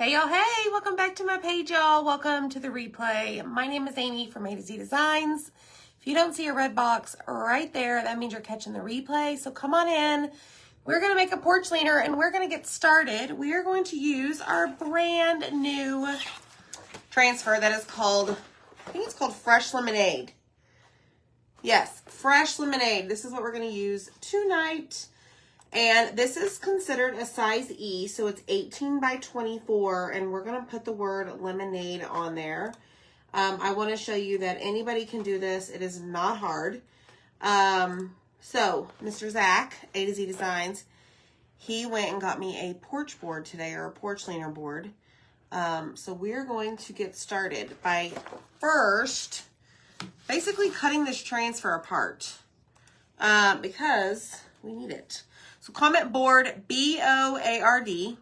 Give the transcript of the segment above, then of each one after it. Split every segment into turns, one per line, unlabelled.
Hey y'all, hey, welcome back to my page, y'all. Welcome to the replay. My name is Amy from A to Z Designs. If you don't see a red box right there, that means you're catching the replay. So come on in. We're going to make a porch leaner and we're going to get started. We are going to use our brand new transfer that is called, I think it's called Fresh Lemonade. Yes, Fresh Lemonade. This is what we're going to use tonight. And this is considered a size E, so it's 18 by 24, and we're going to put the word lemonade on there. I want to show you that anybody can do this. It is not hard. So, Mr. Zach, A to Z Designs, he went and got me a porch board today, or a porch leaner board. So we're going to get started by first basically cutting this transfer apart because we need it. So comment board, B-O-A-R-D.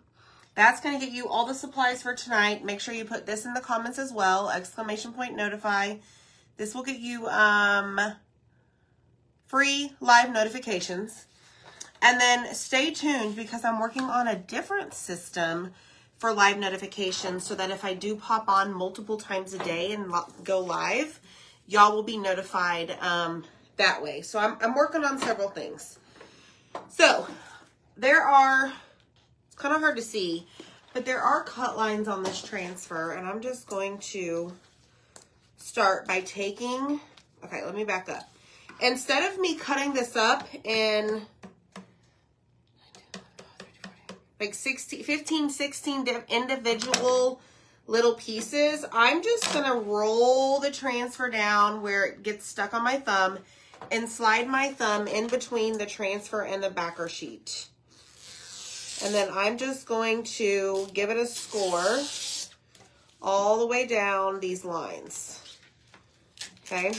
That's going to get you all the supplies for tonight. Make sure you put this in the comments as well. Exclamation point notify. This will get you free live notifications. And then stay tuned because I'm working on a different system for live notifications so that if I do pop on multiple times a day and go live, y'all will be notified that way. So I'm working on several things. So there are, it's kind of hard to see, but there are cut lines on this transfer, and I'm just going to start by taking, okay, let me back up. Instead of me cutting this up in like 15, 16 individual little pieces, I'm just going to roll the transfer down where it gets stuck on my thumb and slide my thumb in between the transfer and the backer sheet. And then I'm just going to give it a score all the way down these lines. Okay?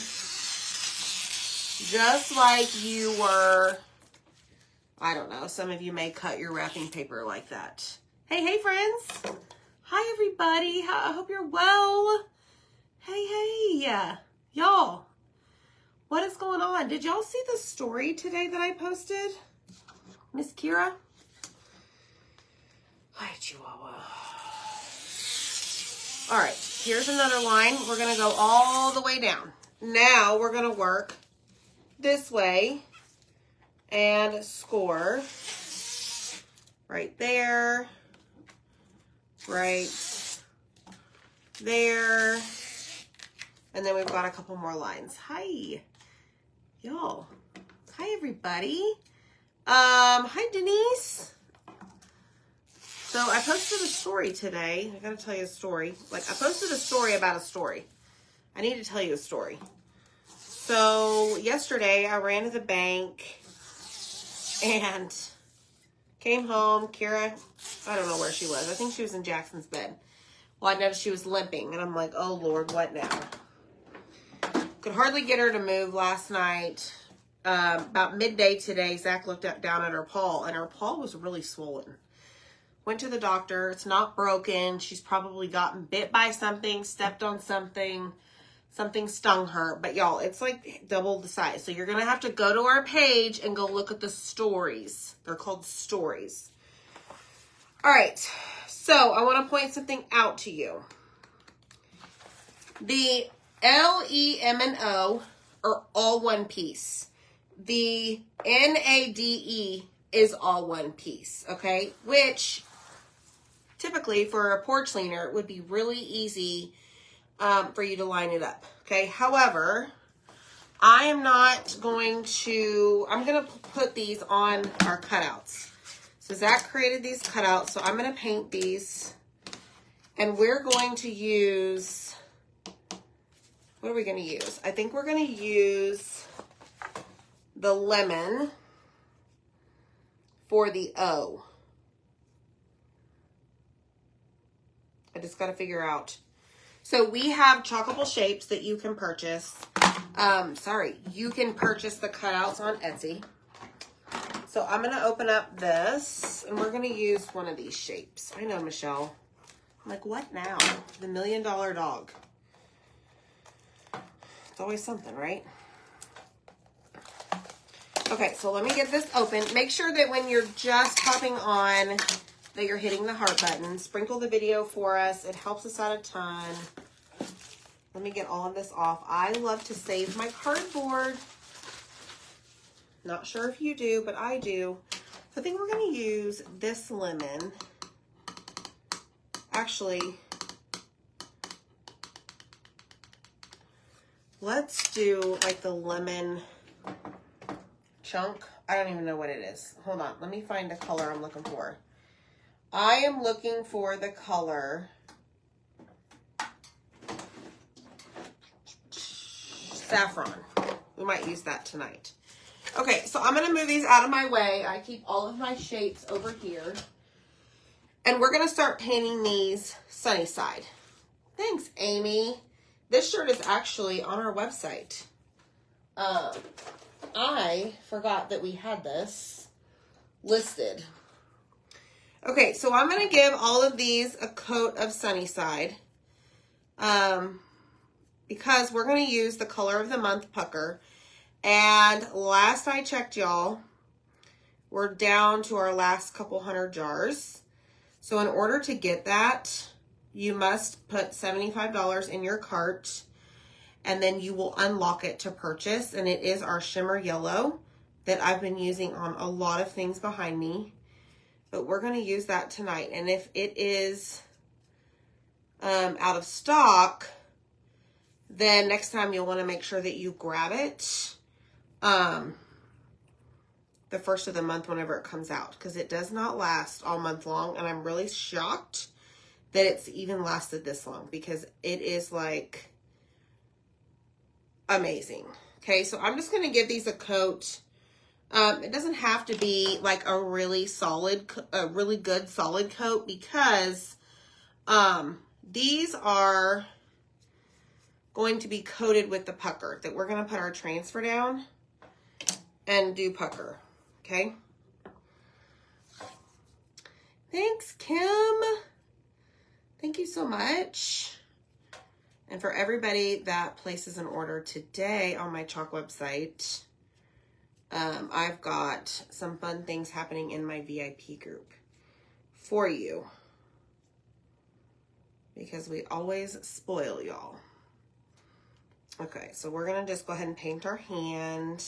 Just like you were, I don't know, some of you may cut your wrapping paper like that. Hey friends. Hi everybody. I hope you're well. Hey. Y'all. What is going on? Did y'all see the story today that I posted? Miss Kira? Hi, Chihuahua. All right, here's another line. We're going to go all the way down. Now we're going to work this way and score right there, right there, and then we've got a couple more lines. Hi. Y'all, hi everybody. Hi Denise. So I posted a story today. I gotta tell you a story. Like I posted a story about a story. I need to tell you a story. So yesterday I ran to the bank and came home. Kira, I don't know where she was. I think she was in Jackson's bed. Well, I noticed she was limping and I'm like, oh Lord, what now? Could hardly get her to move last night. About midday today, Zach looked down at her paw, and her paw was really swollen. Went to the doctor. It's not broken. She's probably gotten bit by something, stepped on something, something stung her. But y'all, it's like double the size. So you're going to have to go to our page and go look at the stories. They're called stories. All right. So I want to point something out to you. The L, E, M, and O are all one piece. The N, A, D, E is all one piece, okay? Which typically for a porch leaner would be really easy for you to line it up, okay? However, I am not going to, I'm going to put these on our cutouts. So Zach created these cutouts, so I'm going to paint these. And we're going to use, what are we going to use? I think we're going to use the lemon for the O. I just got to figure out. So we have chocolatable shapes that you can purchase. You can purchase the cutouts on Etsy. So I'm going to open up this and we're going to use one of these shapes. I know, Michelle. I'm like, what now? The $1 Million Dog. It's always something, right? Okay, so let me get this open. Make sure that when you're just popping on that you're hitting the heart button. Sprinkle the video for us. It helps us out a ton. Let me get all of this off. I love to save my cardboard. Not sure if you do, but I do. So I think we're going to use this lemon. Actually, let's do like the lemon chunk. I don't even know what it is. Hold on. Let me find the color I'm looking for. I am looking for the color saffron. We might use that tonight. Okay, so I'm going to move these out of my way. I keep all of my shapes over here. And we're going to start painting these sunny side. Thanks, Amy. This shirt is actually on our website. I forgot that we had this listed. Okay, so I'm going to give all of these a coat of sunny side. Because we're going to use the color of the month pucker. And last I checked, y'all, we're down to our last couple hundred jars. So in order to get that, you must put $75 in your cart, and then you will unlock it to purchase. And it is our shimmer yellow that I've been using on a lot of things behind me. But we're going to use that tonight. And if it is out of stock, then next time you'll want to make sure that you grab it the first of the month whenever it comes out, because it does not last all month long. And I'm really shocked that it's even lasted this long, because it is like amazing. Okay, so I'm just going to give these a coat. It doesn't have to be like a really good solid coat, because these are going to be coated with the pucker that we're going to put our transfer down and do pucker. Okay. Thanks, Kim. Thank you so much. And for everybody that places an order today on my chalk website, I've got some fun things happening in my VIP group for you, because we always spoil y'all. Okay, so we're going to just go ahead and paint our hand.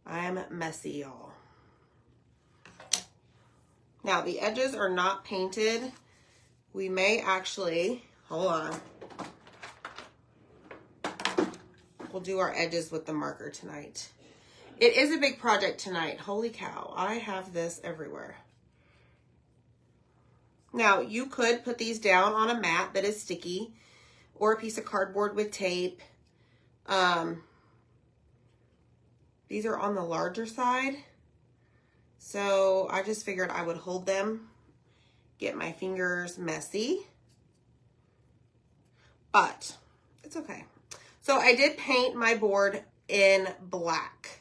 I am messy, y'all. Now, the edges are not painted. We may actually, hold on. We'll do our edges with the marker tonight. It is a big project tonight. Holy cow, I have this everywhere. Now, you could put these down on a mat that is sticky, or a piece of cardboard with tape. These are on the larger side, so I just figured I would hold them, get my fingers messy, but it's okay. So I did paint my board in black.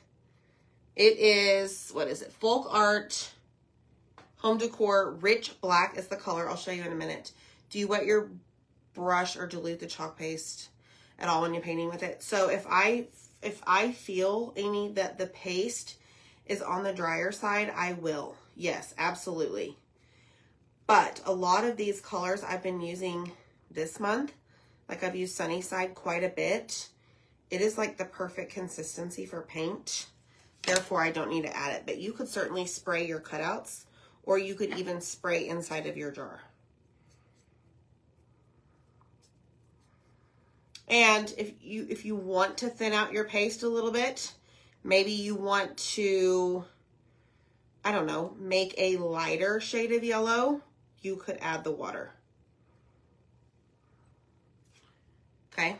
It is, what is it? Folk Art Home Decor Rich Black is the color. I'll show you in a minute. Do you wet your brush or dilute the chalk paste at all when you're painting with it? So if I feel, Amy, that the paste is on the drier side, I will. Yes, absolutely. But a lot of these colors I've been using this month, like I've used Sunnyside quite a bit. It is like the perfect consistency for paint. Therefore, I don't need to add it. But you could certainly spray your cutouts, or you could even spray inside of your jar. And if you want to thin out your paste a little bit, maybe you want to, I don't know, make a lighter shade of yellow, you could add the water. Okay.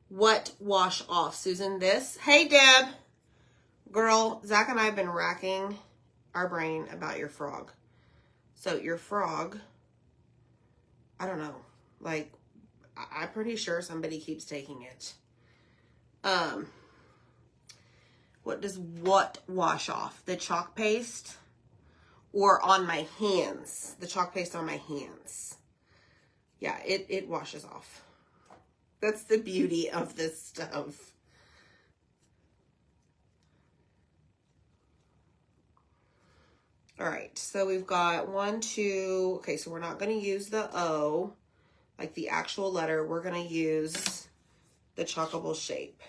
What wash off, Susan? This. Hey, Deb. Girl, Zach and I have been racking our brain about your frog. So your frog, I don't know, like, I'm pretty sure somebody keeps taking it. What does what wash off? The chalk paste or on my hands? The chalk paste on my hands. Yeah, it washes off. That's the beauty of this stuff. All right, so we've got 1, 2. Okay, so we're not going to use the O, like the actual letter. We're going to use the chalkable shape.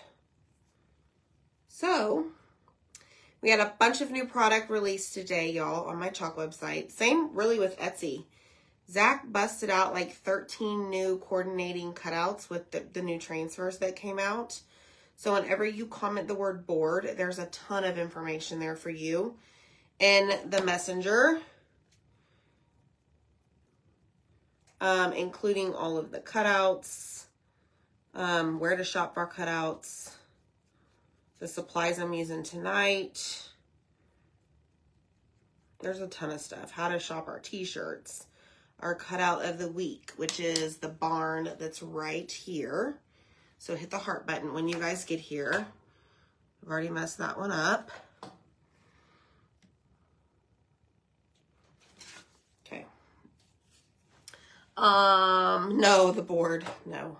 So we had a bunch of new product released today, y'all, on my chalk website. Same really with Etsy. Zach busted out like 13 new coordinating cutouts with the new transfers that came out. So whenever you comment the word board, there's a ton of information there for you in the messenger, including all of the cutouts, where to shop for cutouts, the supplies I'm using tonight. There's a ton of stuff. How to shop our t-shirts, our cutout of the week, which is the barn that's right here. So hit the heart button when you guys get here. I've already messed that one up. Okay. No, the board, no.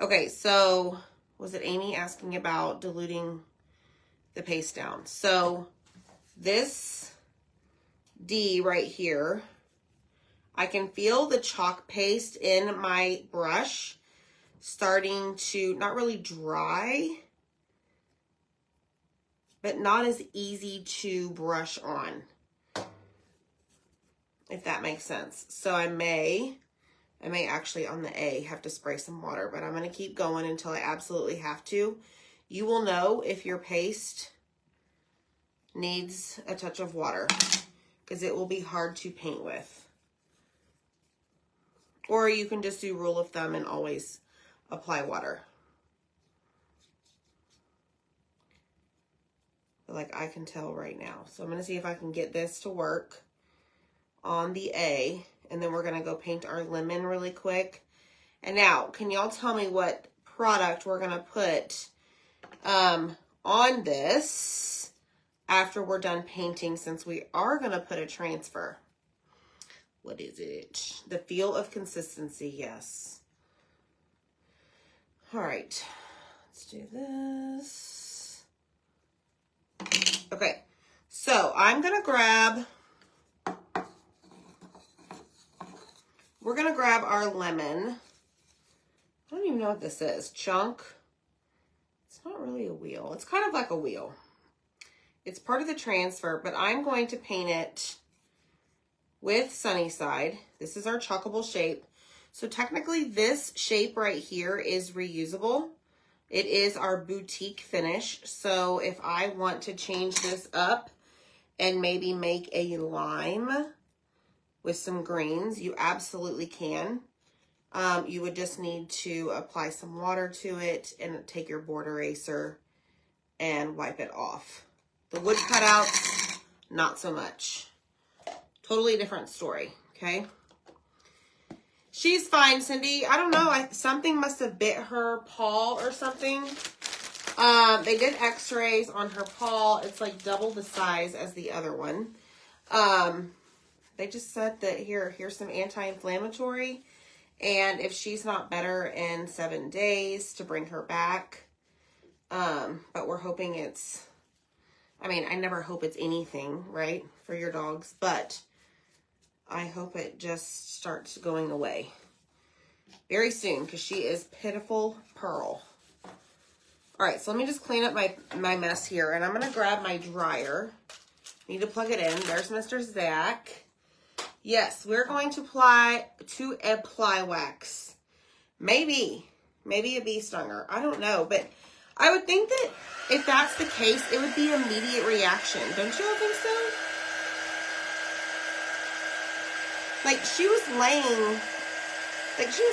Okay, so was it Amy asking about diluting the paste down? So this D right here, I can feel the chalk paste in my brush starting to not really dry, but not as easy to brush on, if that makes sense. So I may actually on the A have to spray some water, but I'm going to keep going until I absolutely have to. You will know if your paste needs a touch of water because it will be hard to paint with. Or you can just do rule of thumb and always apply water. But like I can tell right now. So I'm going to see if I can get this to work on the A. And then we're going to go paint our lemon really quick. And now, can y'all tell me what product we're going to put on this after we're done painting, since we are going to put a transfer? What is it? The feel of consistency, yes. All right, let's do this. Okay, so I'm going to grab, we're going to grab our lemon. I don't even know what this is. Chunk. It's not really a wheel. It's kind of like a wheel. It's part of the transfer, but I'm going to paint it with Sunnyside. This is our chalkable shape. So technically this shape right here is reusable. It is our boutique finish. So if I want to change this up and maybe make a lime with some greens, you absolutely can. You would just need to apply some water to it and take your board eraser and wipe it off. The wood cutouts, not so much. Totally different story, okay? She's fine, Cindy. I don't know. Something must have bit her paw or something. They did x-rays on her paw. It's like double the size as the other one. They just said that here's some anti-inflammatory. And if she's not better in 7 days, to bring her back. But we're hoping it's, I mean, I never hope it's anything, right, for your dogs. But I hope it just starts going away very soon because she is pitiful Pearl. All right, so let me just clean up my mess here. And I'm going to grab my dryer. Need to plug it in. There's Mr. Zach. Yes, we're going to apply wax. Maybe a bee stinger. I don't know, but I would think that if that's the case, it would be immediate reaction. Don't you all think so? Like she was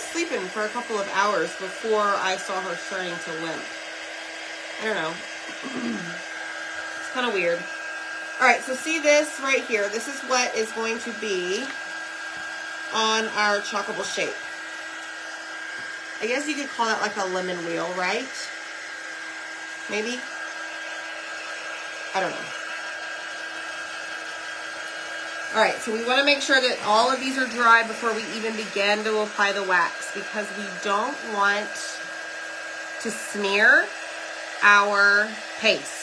sleeping for a couple of hours before I saw her starting to limp. I don't know. It's kind of weird. All right, so see this right here. This is what is going to be on our chalkable shape. I guess you could call that like a lemon wheel, right? Maybe? I don't know. All right, so we want to make sure that all of these are dry before we even begin to apply the wax because we don't want to smear our paste.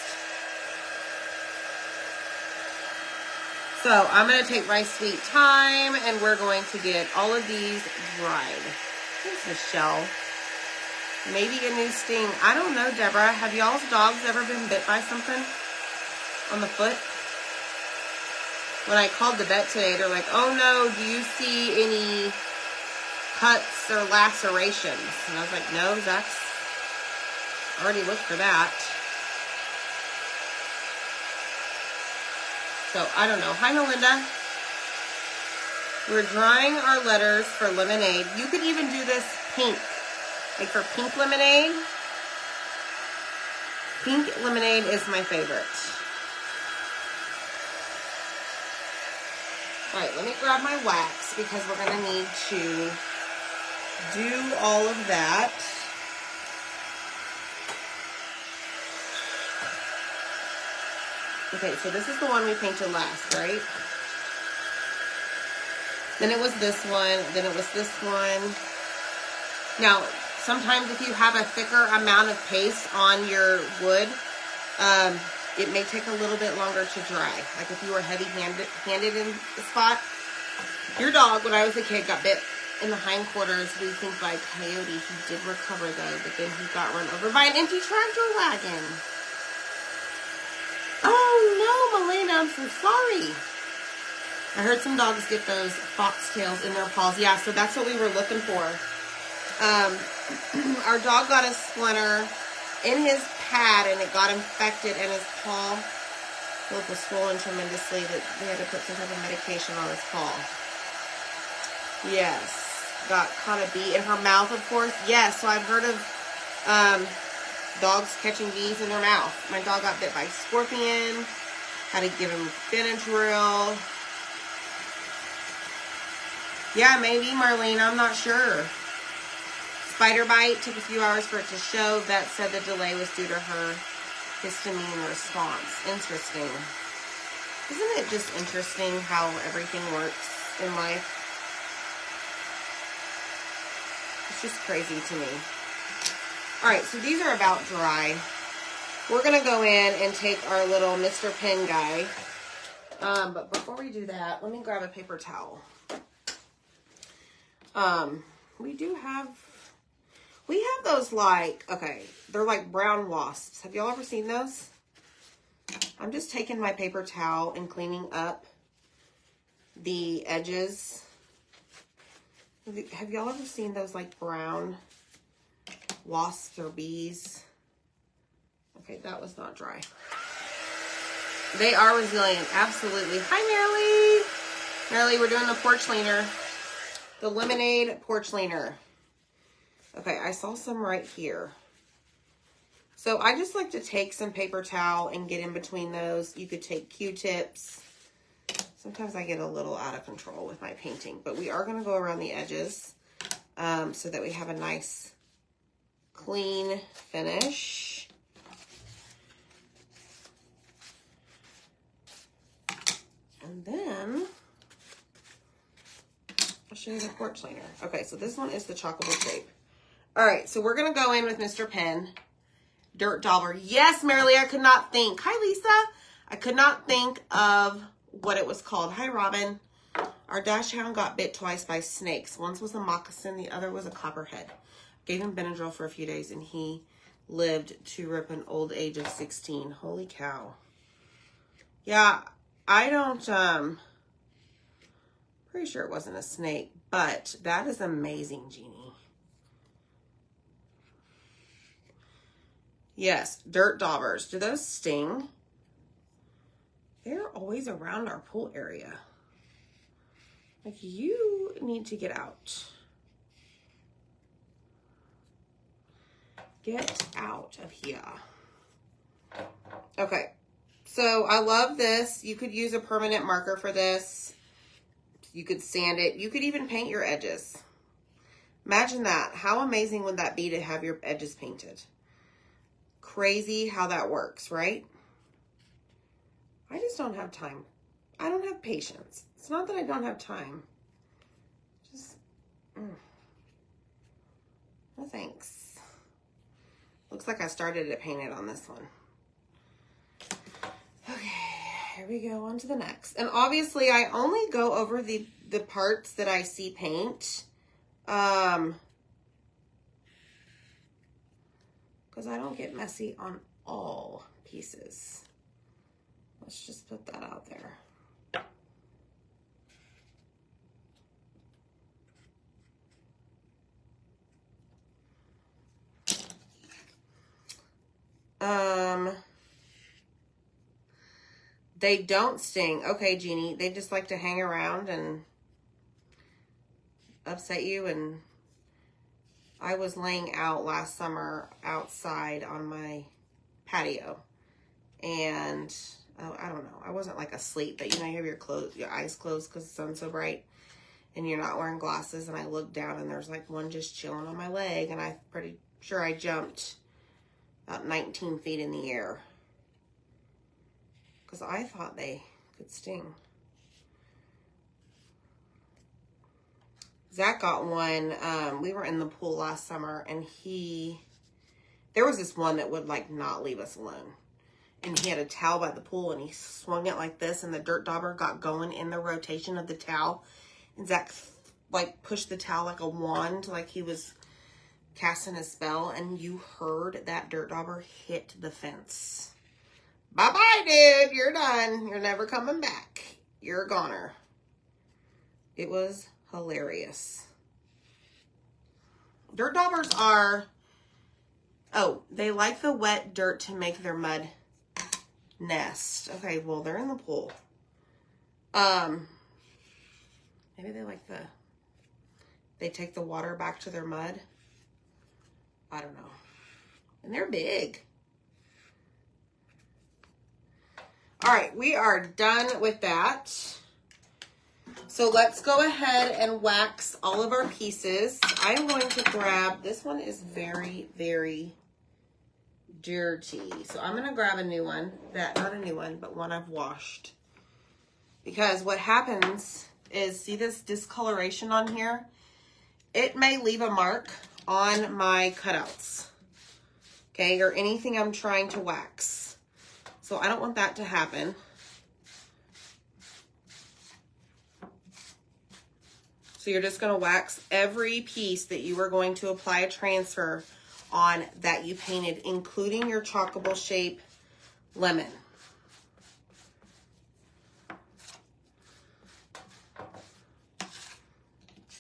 So I'm going to take my sweet time and we're going to get all of these dried. Here's the shell. Maybe a new sting. I don't know, Deborah. Have y'all's dogs ever been bit by something on the foot? When I called the vet today, they're like, oh no, do you see any cuts or lacerations? And I was like, no, Zach's already looked for that. So, I don't know. Hi, Melinda. We're drying our letters for lemonade. You could even do this pink. Like for pink lemonade. Pink lemonade is my favorite. Alright, let me grab my wax because we're going to need to do all of that. Okay, so this is the one we painted last, right? Then it was this one, then it was this one. Now, sometimes if you have a thicker amount of paste on your wood, it may take a little bit longer to dry. Like if you were heavy-handed in the spot. Your dog, when I was a kid, got bit in the hindquarters, we think by a coyote. He did recover though, but then he got run over by an empty tractor wagon. Oh no, Melina, I'm so sorry. I heard some dogs get those foxtails in their paws. Yeah, so that's what we were looking for. Our dog got a splinter in his pad and it got infected and his paw was swollen tremendously that they had to put some type of medication on his paw. Yes. Got caught a bee in her mouth, of course. Yes, so I've heard of dogs catching bees in their mouth. My dog got bit by a scorpion. Had to give him Benadryl. Yeah, maybe, Marlene. I'm not sure. Spider bite. Took a few hours for it to show. Vet said the delay was due to her histamine response. Interesting. Isn't it just interesting how everything works in life? It's just crazy to me. Alright, so these are about dry. We're going to go in and take our little Mr. Pen guy. But before we do that, let me grab a paper towel. We have those like, okay, they're like brown wasps. Have y'all ever seen those? I'm just taking my paper towel and cleaning up the edges. Have y'all ever seen those like brown wasps or bees? Okay, that was not dry. They are resilient, absolutely. Hi, Marilee. Marilee, we're doing the porch leaner. The lemonade porch leaner. Okay, I saw some right here. So I just like to take some paper towel and get in between those. You could take Q-tips. Sometimes I get a little out of control with my painting, but we are going to go around the edges so that we have a nice clean finish. And then I'll show you the porch leaner. Okay, so this one is the chocolate shape. All right, so we're going to go in with Mr. Pen. Dirt Dauber. Yes, Marilee, I could not think. Hi, Lisa. I could not think of what it was called. Hi, Robin. Our dachshund got bit twice by snakes. Once was a moccasin. The other was a copperhead. Gave him Benadryl for a few days, and he lived to rip an old age of 16. Holy cow. Yeah, I don't, pretty sure it wasn't a snake, but that is amazing, Jeannie. Yes, dirt daubers. Do those sting? They're always around our pool area. Like, you need to get out. Get out of here. Okay, so I love this. You could use a permanent marker for this. You could sand it. You could even paint your edges. Imagine that. How amazing would that be to have your edges painted? Crazy how that works, right? I just don't have time. I don't have patience. It's not that I don't have time. Just, no thanks. Looks like I started to paint it on this one. Okay. here we go on to the next. And obviously I only go over the parts that I see paint. Because I don't get messy on all pieces. Let's just put that out there. They don't sting. Okay, Jeannie. They just like to hang around and upset you. And I was laying out last summer outside on my patio. And I don't know. I wasn't like asleep, but you know, you have your eyes closed because the sun's so bright and you're not wearing glasses. And I looked down and there's like one just chilling on my leg. And I'm pretty sure I jumped about 19 feet in the air. Because I thought they could sting. Zach got one. We were in the pool last summer and there was this one that would like not leave us alone. And he had a towel by the pool and he swung it like this and the dirt dauber got going in the rotation of the towel. And Zach like pushed the towel like a wand, like he was casting a spell, and you heard that dirt dauber hit the fence. Bye-bye, dude. You're done. You're never coming back. You're a goner. It was hilarious. Dirt daubers are, they like the wet dirt to make their mud nest. Okay, well, they're in the pool. Maybe they like they take the water back to their mud. I don't know. And they're big. All right, we are done with that. So let's go ahead and wax all of our pieces. I'm going to grab, this one is very, very dirty. So I'm going to grab a new one, not a new one, but one I've washed. Because what happens is, see this discoloration on here? It may leave a mark on my cutouts, okay, or anything I'm trying to wax. So I don't want that to happen. So you're just going to wax every piece that you are going to apply a transfer on that you painted, including your chalkable shape lemon.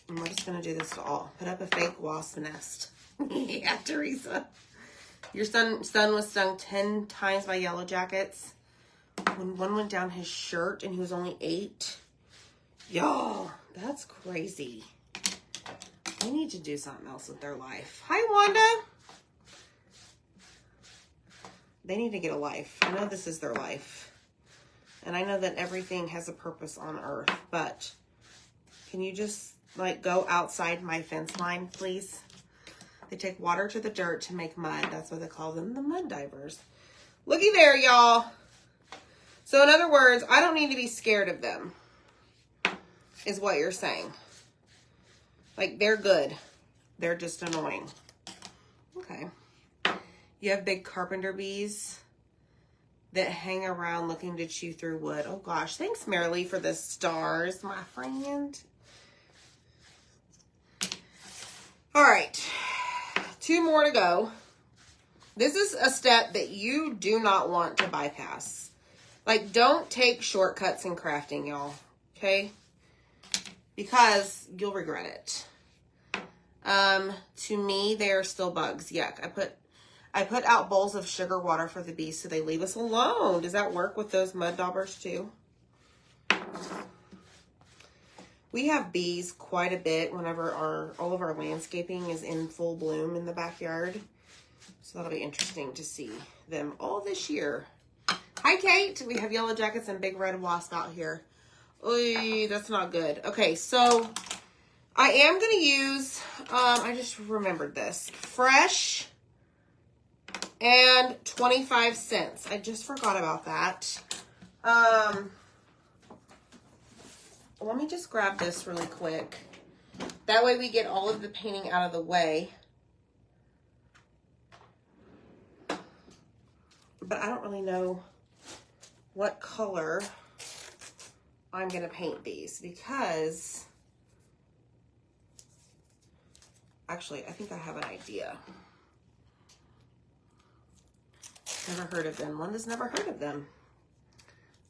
And we're just going to do this to all. Put up a fake wasp nest. Yeah, Teresa. Your son was stung 10 times by yellow jackets. When one went down his shirt and he was only 8. Y'all, that's crazy. They need to do something else with their life. Hi, Wanda. They need to get a life. I know this is their life. And I know that everything has a purpose on earth. But can you just, like, go outside my fence line, please? They take water to the dirt to make mud. That's why they call them the mud divers. Looky there, y'all. So in other words, I don't need to be scared of them, is what you're saying. Like, they're good. They're just annoying. Okay. You have big carpenter bees that hang around looking to chew through wood. Oh, gosh. Thanks, Marilee, for the stars, my friend. All right. 2 more to go. This is a step that you do not want to bypass. Like, don't take shortcuts in crafting, y'all. Okay? Because you'll regret it. To me, they are still bugs. Yuck. I put out bowls of sugar water for the bees so they leave us alone. Does that work with those mud daubers too? We have bees quite a bit whenever all of our landscaping is in full bloom in the backyard. So that'll be interesting to see them all this year. Hi, Kate. We have yellow jackets and big red wasp out here. Oy, that's not good. Okay, so I am going to use, I just remembered this, fresh and 25 cents. I just forgot about that. Let me just grab this really quick. That way we get all of the painting out of the way. But I don't really know what color I'm going to paint these, because actually I think I have an idea. Never heard of them. Linda's never heard of them.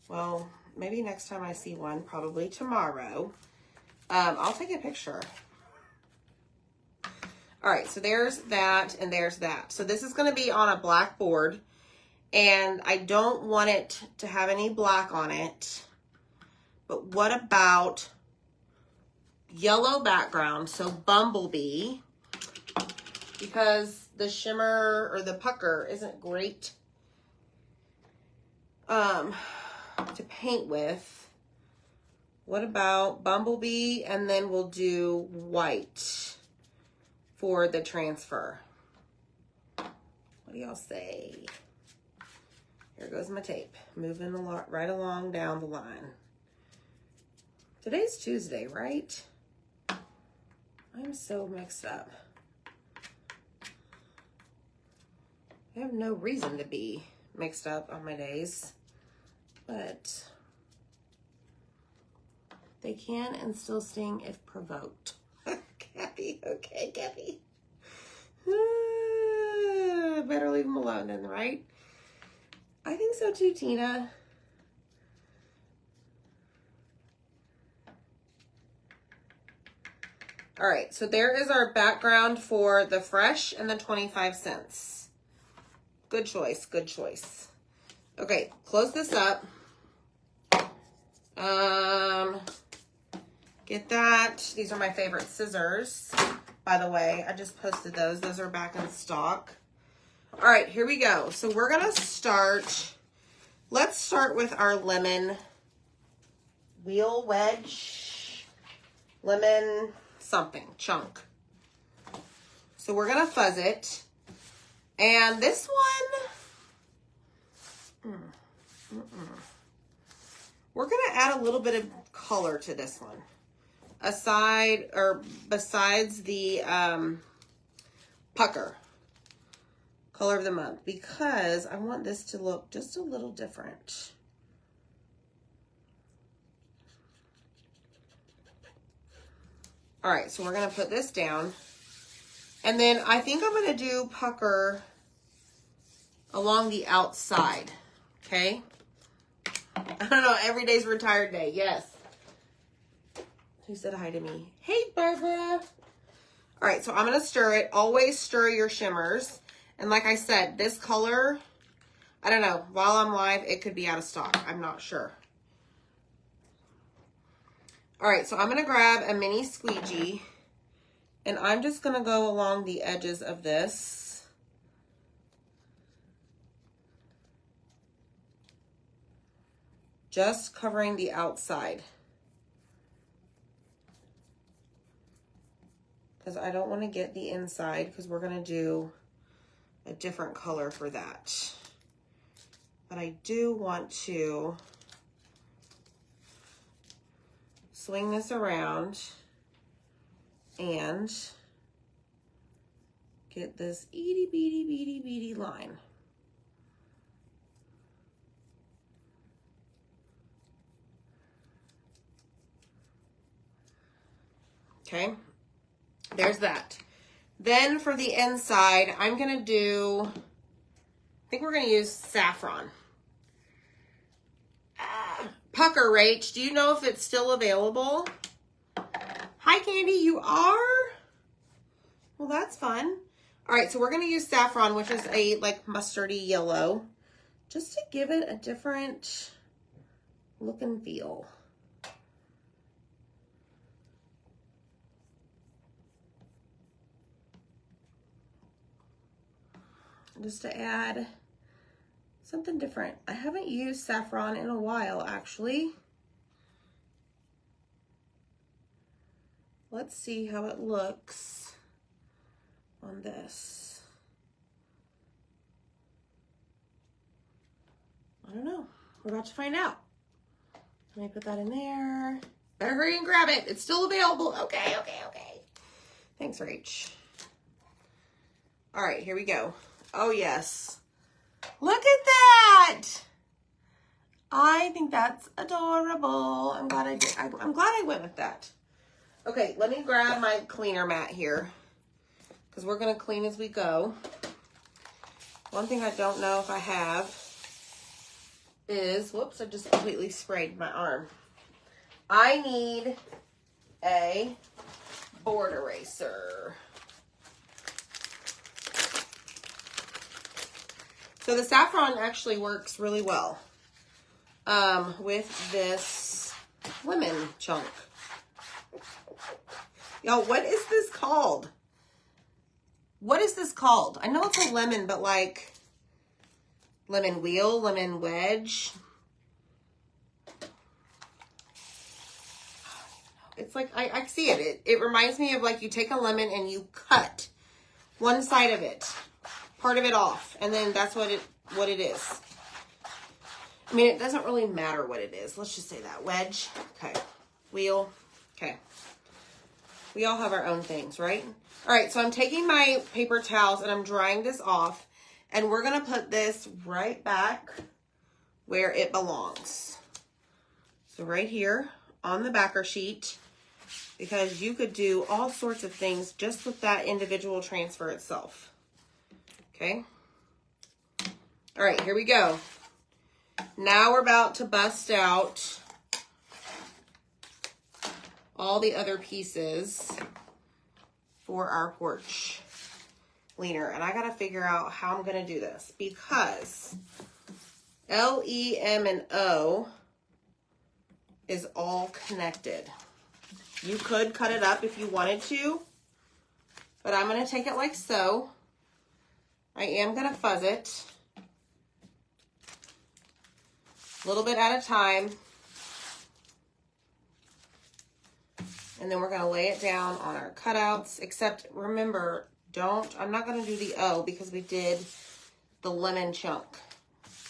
Well, maybe next time I see one, probably tomorrow, I'll take a picture. All right, so there's that and there's that. So this is going to be on a black board, and I don't want it to have any black on it. But what about yellow background, so Bumblebee, because the shimmer or the pucker isn't great to paint with. What about Bumblebee, and then we'll do white for the transfer. What do y'all say? Here goes my tape, moving a lot right along down the line. Today's Tuesday, right? I'm so mixed up. I have no reason to be mixed up on my days, but they can and still sting if provoked. Cappy, okay, Cappy. Better leave them alone then, right? I think so too, Tina. All right, so there is our background for the fresh and the 25 cents. Good choice, good choice. Okay, close this up. Get that. These are my favorite scissors, by the way. I just posted those. Those are back in stock. All right, here we go. So we're gonna start. Let's start with our lemon wheel wedge, lemon something, chunk. So we're gonna fuzz it. And this one, we're gonna add a little bit of color to this one. Aside or besides the pucker, color of the month, because I want this to look just a little different. All right, so we're gonna put this down. And then I think I'm gonna do pucker along the outside, okay? I don't know, every day's retired day, yes. Who said hi to me? Hey, Barbara. All right, so I'm gonna stir it. Always stir your shimmers. And like I said, this color, I don't know, while I'm live, it could be out of stock. I'm not sure. All right, so I'm gonna grab a mini squeegee, and I'm just gonna go along the edges of this. Just covering the outside. Because I don't want to get the inside, because we're going to do a different color for that. But I do want to swing this around and get this itty bitty bitty bitty line. Okay. There's that. Then for the inside, I'm going to do, I think we're going to use saffron. Pucker Rach, do you know if it's still available? Hi, Candy, you are? Well, that's fun. All right, so we're going to use saffron, which is a like mustardy yellow, just to give it a different look and feel. Just to add something different. I haven't used saffron in a while, actually. Let's see how it looks on this. I don't know. We're about to find out. Let me put that in there. Better hurry and grab it. It's still available. Okay, okay, okay. Thanks, Rach. All right, here we go. Oh, yes. Look at that. I think that's adorable. I'm glad I did. I'm glad I went with that. Okay, let me grab my cleaner mat here because we're going to clean as we go. One thing I don't know if I have is, whoops, I just completely sprayed my arm. I need a board eraser. So the saffron actually works really well with this lemon chunk. Y'all, what is this called? What is this called? I know it's a lemon, but like lemon wheel, lemon wedge. It's like, I see it. It reminds me of like you take a lemon and you cut one side of it, part of it off, and then that's what it is. I mean, it doesn't really matter what it is. Let's just say that. Wedge. Okay. Wheel. Okay. We all have our own things, right? All right, so I'm taking my paper towels and I'm drying this off, and we're going to put this right back where it belongs. So right here on the backer sheet, because you could do all sorts of things just with that individual transfer itself. Okay. All right, here we go. Now we're about to bust out all the other pieces for our porch leaner. And I got to figure out how I'm going to do this because L, E, M, and O is all connected. You could cut it up if you wanted to, but I'm going to take it like so. I am going to fuzz it a little bit at a time. And then we're going to lay it down on our cutouts, except remember, I'm not going to do the O because we did the lemon chunk.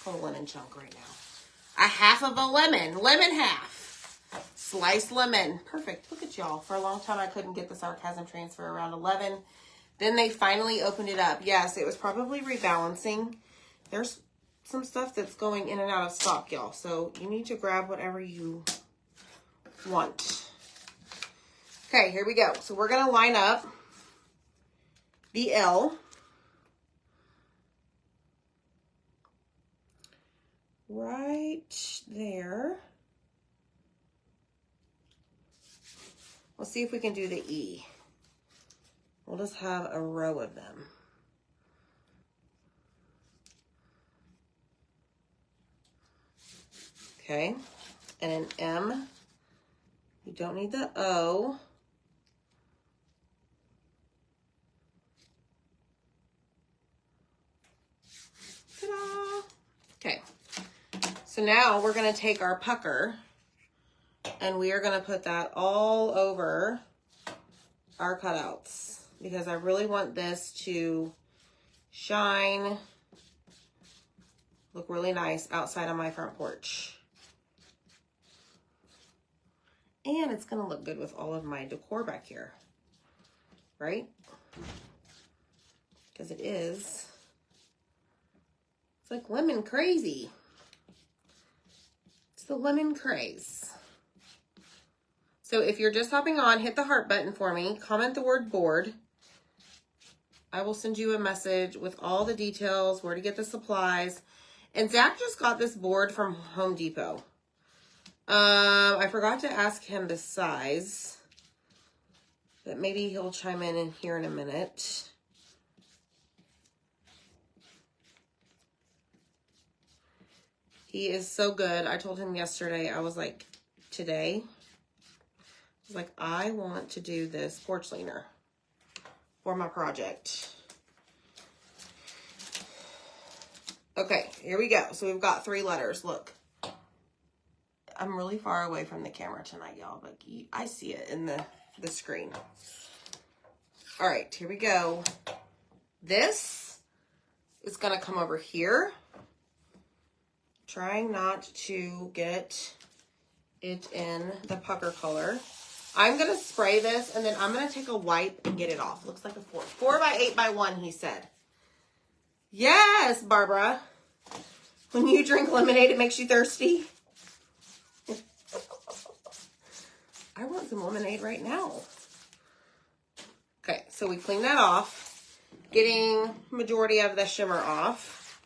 Call a lemon chunk right now. A half of a lemon half. Sliced lemon. Perfect. Look at y'all. For a long time, I couldn't get the sarcasm transfer around 11. Then they finally opened it up. Yes, it was probably rebalancing. There's some stuff that's going in and out of stock, y'all. So you need to grab whatever you want. Okay, here we go. So we're going to line up the L right there. We'll see if we can do the E. We'll just have a row of them. Okay, and an M. You don't need the O. Ta-da! Okay, so now we're going to take our pucker and we are going to put that all over our cutouts because I really want this to shine, look really nice outside on my front porch. And it's going to look good with all of my decor back here, right? Because it is. It's like lemon crazy. It's the lemon craze. So if you're just hopping on, hit the heart button for me. Comment the word board. I will send you a message with all the details, where to get the supplies. And Zach just got this board from Home Depot. I forgot to ask him the size, but maybe he'll chime in here in a minute. He is so good. I told him yesterday, I was like, today, I was like, I want to do this porch leaner for my project. Okay, here we go. So we've got 3 letters. Look. I'm really far away from the camera tonight, y'all, but I see it in the screen. All right, here we go. This is going to come over here. Trying not to get it in the pucker color. I'm going to spray this, and then I'm going to take a wipe and get it off. Looks like a 4 by 8 by 1, he said. Yes, Barbara. When you drink lemonade, it makes you thirsty. I want some lemonade right now. Okay, so we clean that off, getting majority of the shimmer off.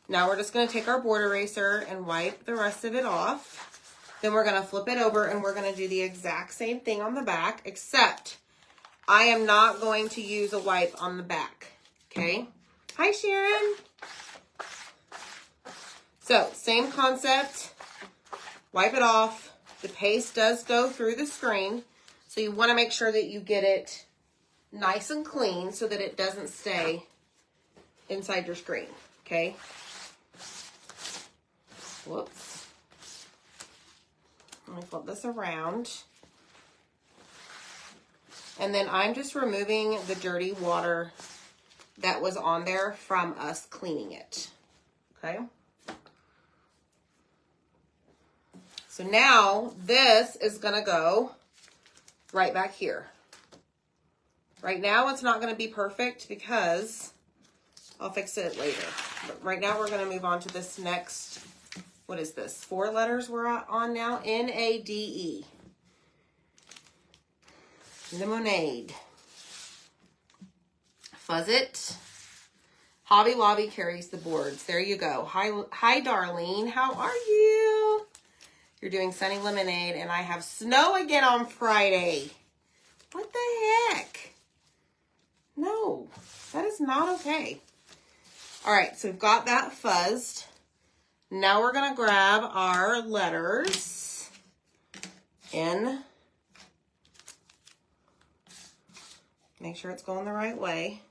Now we're just going to take our board eraser and wipe the rest of it off. Then we're going to flip it over and we're going to do the exact same thing on the back, except I am not going to use a wipe on the back. Okay? Hi, Sharon. So, same concept. Wipe it off. The paste does go through the screen, so you want to make sure that you get it nice and clean so that it doesn't stay inside your screen, okay? Whoops. Let me flip this around. And then I'm just removing the dirty water that was on there from us cleaning it, okay? So now this is gonna go right back here. Right now it's not gonna be perfect because I'll fix it later. But right now we're gonna move on to this next, what is this? 4 letters we're on now, N-A-D-E. Lemonade. Fuzz it. Hobby Lobby carries the boards. There you go. Hi, Darlene. How are you? You're doing sunny lemonade, and I have snow again on Friday. What the heck? No, that is not okay. All right, so we've got that fuzzed. Now we're going to grab our letters in. Make sure it's going the right way.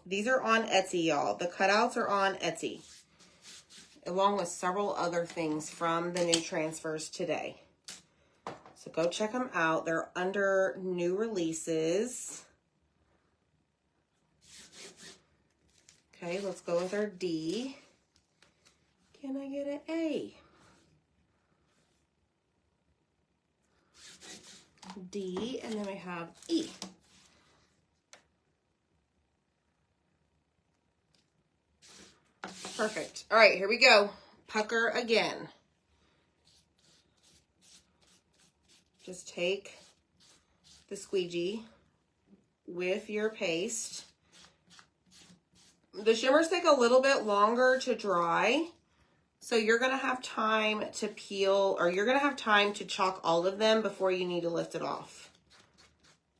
These are on Etsy, y'all. The cutouts are on Etsy, along with several other things from the new transfers today. So go check them out. They're under new releases. Okay, let's go with our D. Can I get an A? D, and then we have E. Perfect. All right, here we go. Pucker again. Just take the squeegee with your paste. The shimmers take a little bit longer to dry, so you're going to have time to peel, or you're going to have time to chalk all of them before you need to lift it off.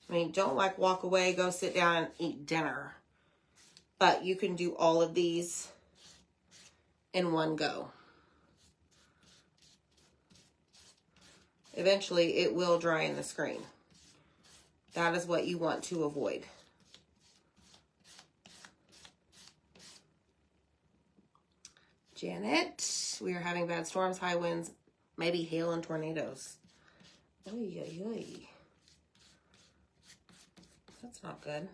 I mean, don't like walk away, go sit down and eat dinner. But you can do all of these in one go. Eventually, it will dry in the screen. That is what you want to avoid. Janet, we are having bad storms, high winds, maybe hail and tornadoes. Oy, oy, oy. That's not good.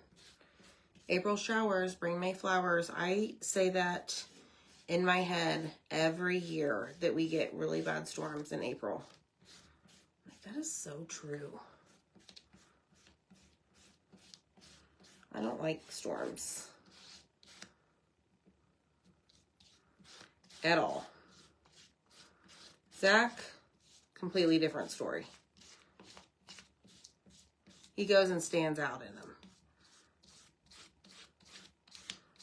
April showers bring May flowers. I say that in my head every year that we get really bad storms in April. Like, that is so true. I don't like storms at all. Zach, completely different story. He goes and stands out in them.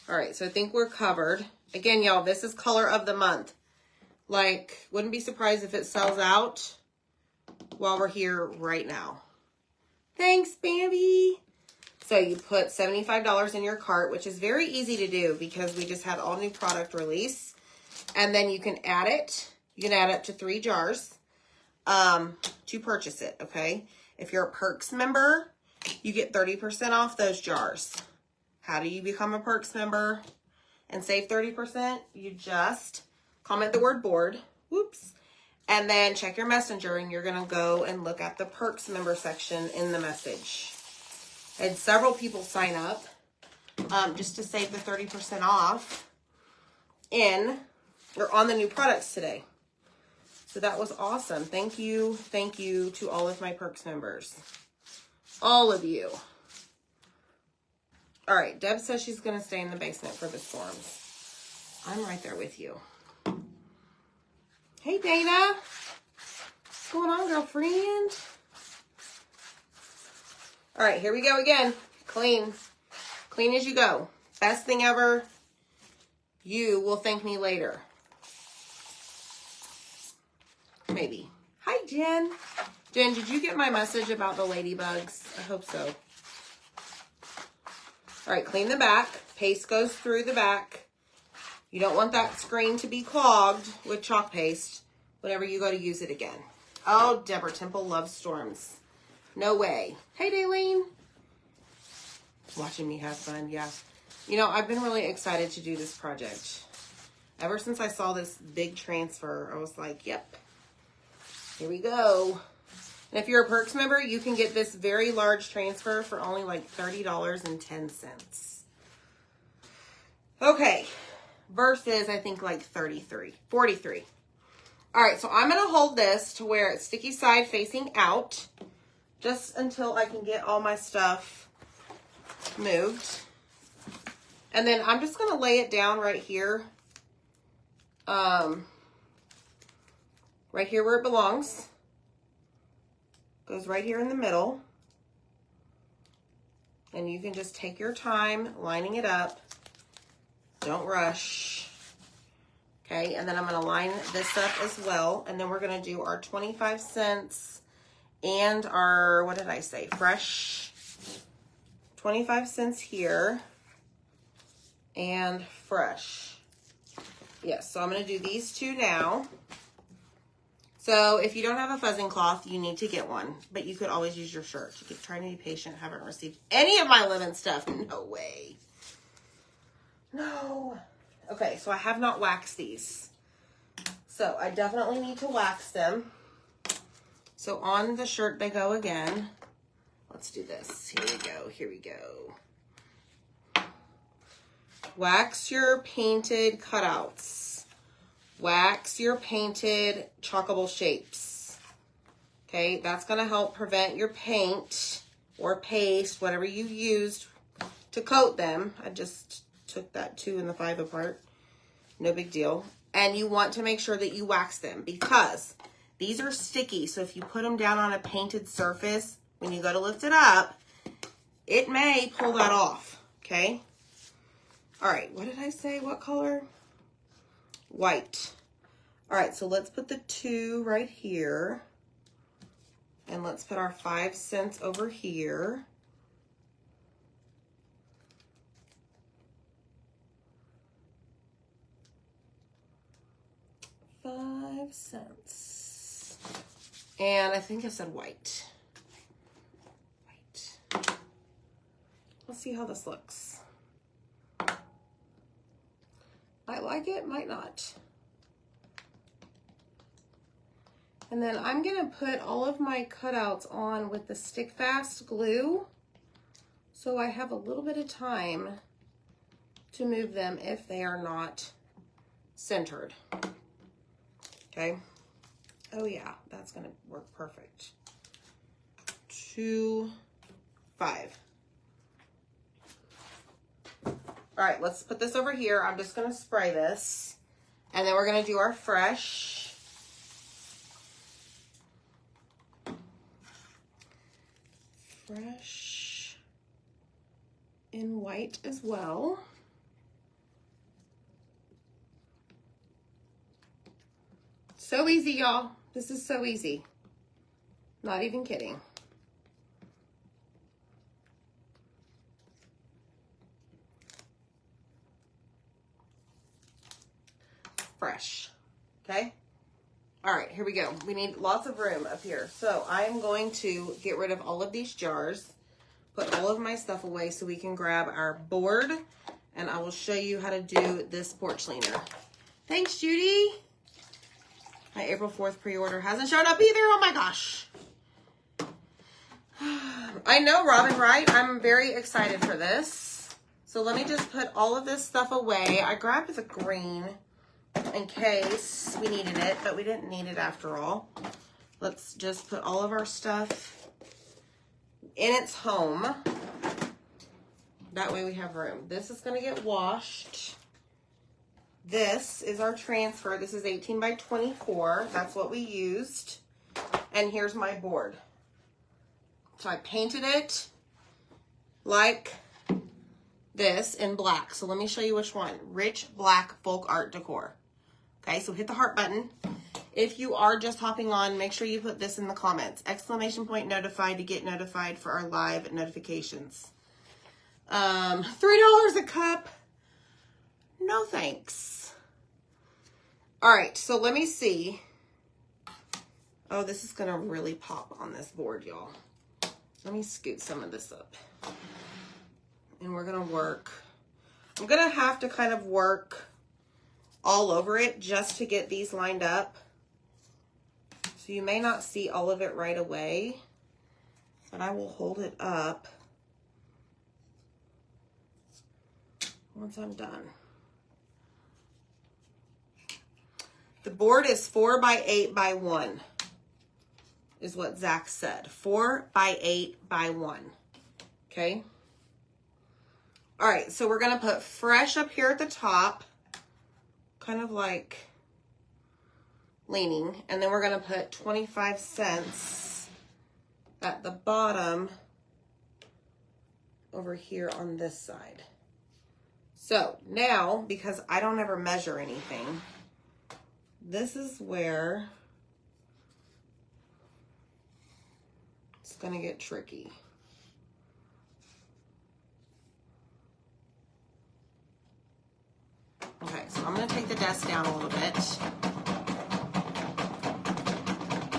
All right, so I think we're covered. Again, y'all, this is color of the month. Like, wouldn't be surprised if it sells out while we're here right now. Thanks, Bambi. So you put $75 in your cart, which is very easy to do because we just had all new product release. And then you can add it. You can add up to 3 jars to purchase it, okay? If you're a Perks member, you get 30% off those jars. How do you become a Perks member and save 30%? You just comment the word board, whoops, and then check your messenger, and you're going to go and look at the Perks member section in the message. I had several people sign up just to save the 30% off on the new products today. So that was awesome. Thank you to all of my Perks members. All of you. All right, Deb says she's going to stay in the basement for the storms. I'm right there with you. Hey, Dana. What's going on, girlfriend? All right, here we go again. Clean. Clean as you go. Best thing ever. You will thank me later. Maybe. Hi, Jen. Jen, did you get my message about the ladybugs? I hope so. All right, clean the back. Paste goes through the back. You don't want that screen to be clogged with chalk paste whenever you go to use it again. Oh, Deborah Temple loves storms. No way. Hey, Daylene. Watching me have fun, yeah. You know, I've been really excited to do this project. Ever since I saw this big transfer, I was like, yep, here we go. And if you're a Perks member, you can get this very large transfer for only like $30.10. Okay, versus I think like 43. All right, so I'm gonna hold this to where it's sticky side facing out just until I can get all my stuff moved. And then I'm just gonna lay it down right here. Right here where it belongs. Goes right here in the middle. And you can just take your time lining it up. Don't rush. Okay, and then I'm gonna line this up as well. And then we're gonna do our 25 cents and our, what did I say? Fresh 25 cents here and fresh. Yes, so I'm gonna do these two now. So if you don't have a fuzzing cloth, you need to get one, but you could always use your shirt. You keep trying to be patient. Haven't received any of my lemon stuff. No way. No. Okay, so I have not waxed these. So I definitely need to wax them. So on the shirt they go again. Let's do this. Here we go. Here we go. Wax your painted cutouts. Wax your painted chalkable shapes. Okay, that's going to help prevent your paint or paste, whatever you used to coat them. I just took that 2 and the 5 apart. No big deal. And you want to make sure that you wax them because these are sticky. So if you put them down on a painted surface, when you go to lift it up, it may pull that off. Okay. All right. What did I say? What color? White. All right. So let's put the 2 right here. And let's put our 5 cents over here. $0.05. And I think I said white. White. Let's see how this looks. Might like it, might not. And then I'm gonna put all of my cutouts on with the stick fast glue so I have a little bit of time to move them if they are not centered. Okay. Oh yeah, that's gonna work perfect. 2, 5. All right, let's put this over here. I'm just gonna spray this. And then we're gonna do our fresh. Fresh in white as well. So easy, y'all. This is so easy. Not even kidding. Fresh. Okay? All right, here we go. We need lots of room up here. So I'm going to get rid of all of these jars, put all of my stuff away so we can grab our board, and I will show you how to do this porch leaner. Thanks, Judy. My April 4th pre-order hasn't shown up either. Oh my gosh. I know, Robin, right? I'm very excited for this. So let me just put all of this stuff away. I grabbed the green in case we needed it, but we didn't need it after all. Let's just put all of our stuff in its home. That way we have room. This is going to get washed. This is our transfer. This is 18 by 24. That's what we used. And here's my board. So I painted it like this in black. So let me show you which one. Rich Black Folk Art Decor. Okay, so hit the heart button. If you are just hopping on, make sure you put this in the comments. Exclamation point notified to get notified for our live notifications. $3 a cup. No thanks. All right, so let me see. Oh, this is gonna really pop on this board, y'all. Let me scoot some of this up. And we're gonna work. I'm gonna have to kind of work all over it just to get these lined up. So you may not see all of it right away, but I will hold it up once I'm done. The board is 4 by 8 by 1, is what Zach said. 4 by 8 by 1. Okay. All right, so we're gonna put fresh up here at the top, kind of like leaning, and then we're gonna put 25 cents at the bottom over here on this side. So now, because I don't ever measure anything, this is where it's gonna get tricky. Okay, so I'm gonna take the desk down a little bit.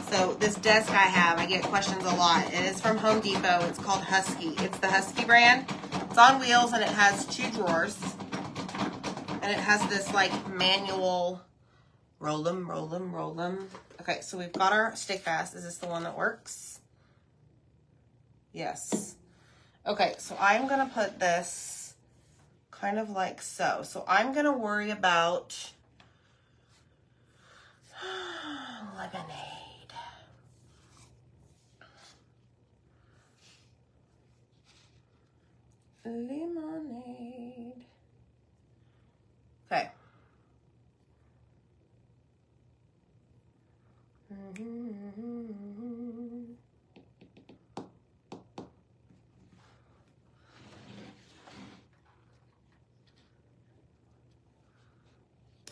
So this desk I have, I get questions a lot. It is from Home Depot. It's called Husky. It's the Husky brand. It's on wheels and it has 2 drawers. And it has this like manual roll them, roll them, roll them. Okay, so we've got our stick fast. Is this the one that works? Yes. Okay, so I'm gonna put this kind of like so. So I'm gonna worry about lemonade. Lemonade. Okay.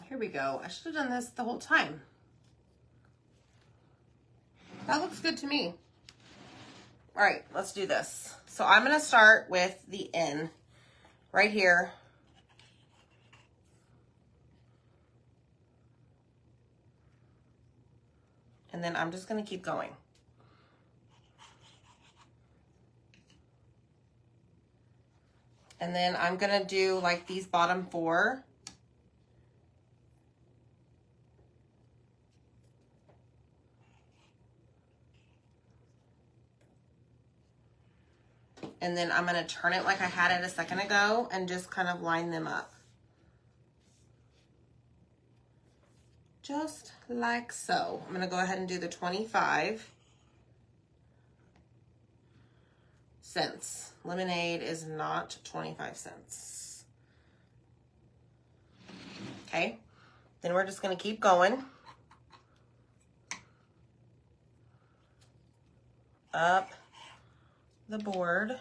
Here we go. I should have done this the whole time. That looks good to me. All right, let's do this. So I'm going to start with the N right here. And then I'm just going to keep going. And then I'm going to do like these bottom 4. And then I'm going to turn it like I had it a second ago and just kind of line them up. Just like so. I'm going to go ahead and do the 25 cents. Lemonade is not 25 cents. Okay. Then we're just going to keep going. Up the board.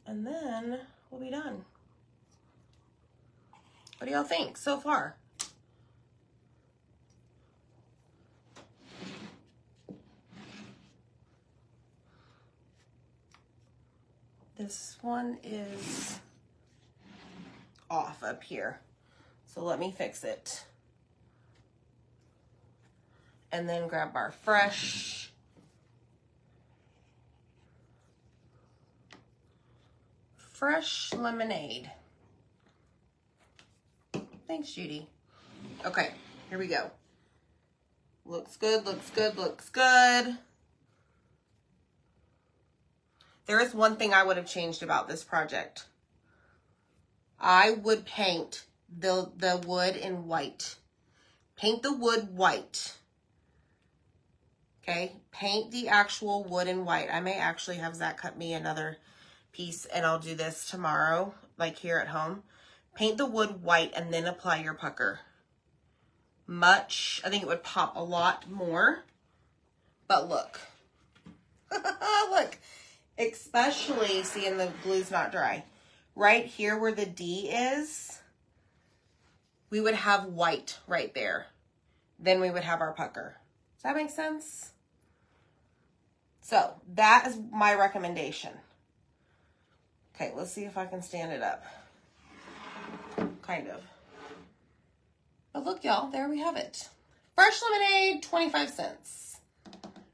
And then we'll be done. What do y'all think so far? This one is off up here. So let me fix it. And then grab our fresh. Fresh lemonade. Thanks, Judy. Okay, here we go. Looks good, looks good, looks good. There is one thing I would have changed about this project. I would paint the wood in white. Paint the wood white. Okay, paint the actual wood in white. I may actually have Zach cut me another piece, and I'll do this tomorrow, like here at home. Paint the wood white and then apply your pucker. I think it would pop a lot more. But look. Look. Especially, seeing the glue's not dry. Right here where the D is, we would have white right there. Then we would have our pucker. Does that make sense? So that is my recommendation. Okay, let's see if I can stand it up. Kind of. But look, y'all, there we have it. Fresh lemonade, 25 cents.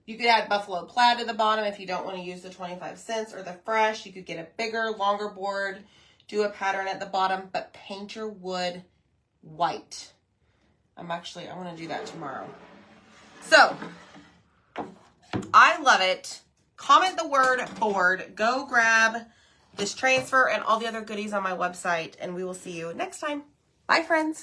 You could add buffalo plaid to the bottom if you don't want to use the 25 cents or the fresh. You could get a bigger, longer board, do a pattern at the bottom, but paint your wood white. I want to do that tomorrow. So, I love it. Comment the word board. Go grab this transfer and all the other goodies on my website, and we will see you next time. Bye, friends.